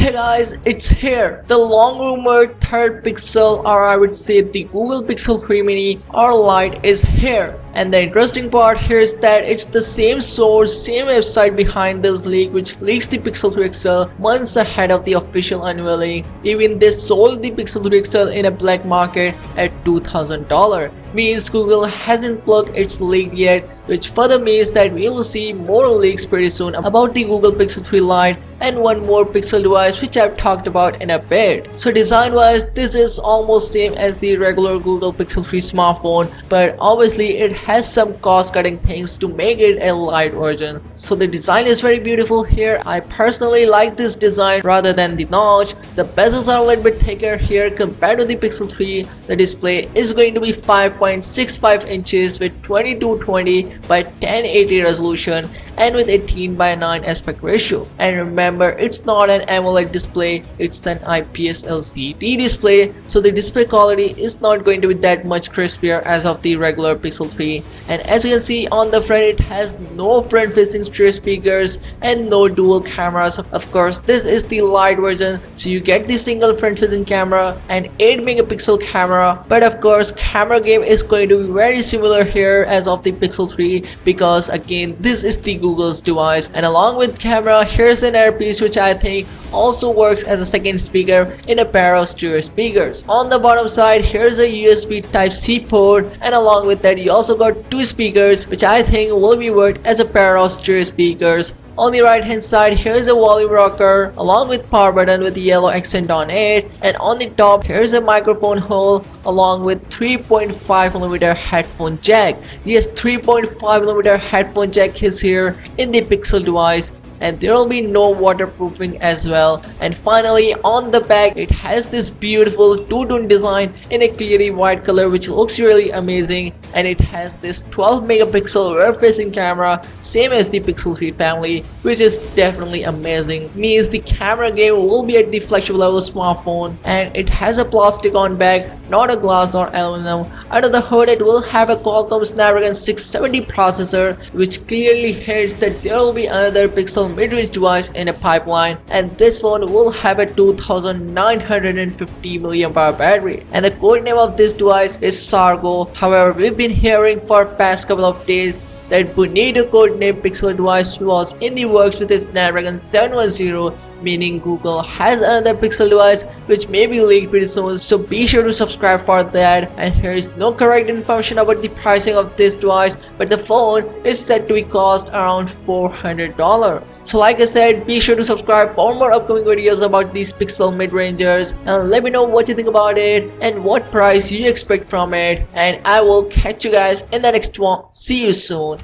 Hey guys, it's here. The long rumored third Pixel, or I would say the Google Pixel 3 Mini or Lite, is here. And the interesting part here is that it's the same source, same website behind this leak which leaks the Pixel 3 XL months ahead of the official unveiling. Even they sold the Pixel 3 XL in a black market at $2,000. Means Google hasn't plugged its leak yet, which further means that we will see more leaks pretty soon about the Google Pixel 3 Lite and one more Pixel device which I've talked about in a bit. So design wise, this is almost same as the regular Google Pixel 3 smartphone, but obviously it has some cost cutting things to make it a light version. So the design is very beautiful here. I personally like this design rather than the notch. The bezels are a little bit thicker here compared to the Pixel 3. The display is going to be 5.65 inches with 2220 by 1080 resolution and with 18:9 aspect ratio. And remember, it's not an AMOLED display, it's an IPS LCD display, so the display quality is not going to be that much crispier as of the regular Pixel 3. And as you can see on the front, it has no front facing stereo speakers and no dual cameras. Of course, this is the Lite version, so you get the single front facing camera and 8 megapixel camera, but of course camera game is going to be very similar here as of the Pixel 3, because again this is the Google's device. And along with camera, here's an earpiece which I think also works as a second speaker in a pair of stereo speakers. On the bottom side, here's a USB Type-C port, and along with that you also got two speakers which I think will be worked as a pair of stereo speakers. On the right hand side, here's a volume rocker along with power button with the yellow accent on it, and on the top here's a microphone hole along with 3.5mm headphone jack. Yes, 3.5mm headphone jack is here in the Pixel device, and there will be no waterproofing as well. And finally on the back, it has this beautiful two-tone design in a clearly white color which looks really amazing, and it has this 12 megapixel rear facing camera, same as the Pixel 3 family, which is definitely amazing. Means the camera game will be at the flagship level smartphone, and it has a plastic on back, not a glass or aluminum. Under the hood, it will have a Qualcomm Snapdragon 670 processor, which clearly hints that there will be another Pixel mid-range device in a pipeline, and this phone will have a 2950 mAh battery, and the code name of this device is Sargo. However, we've been hearing for past couple of days that Bonito codename Pixel device was in the works with a Snapdragon 710, meaning Google has another Pixel device which may be leaked pretty soon, so be sure to subscribe for that. And here is no correct information about the pricing of this device, but the phone is said to be cost around $400. So like I said, be sure to subscribe for more upcoming videos about these Pixel mid-rangers, and let me know what you think about it and what price you expect from it, and I will catch you guys in the next one. See you soon.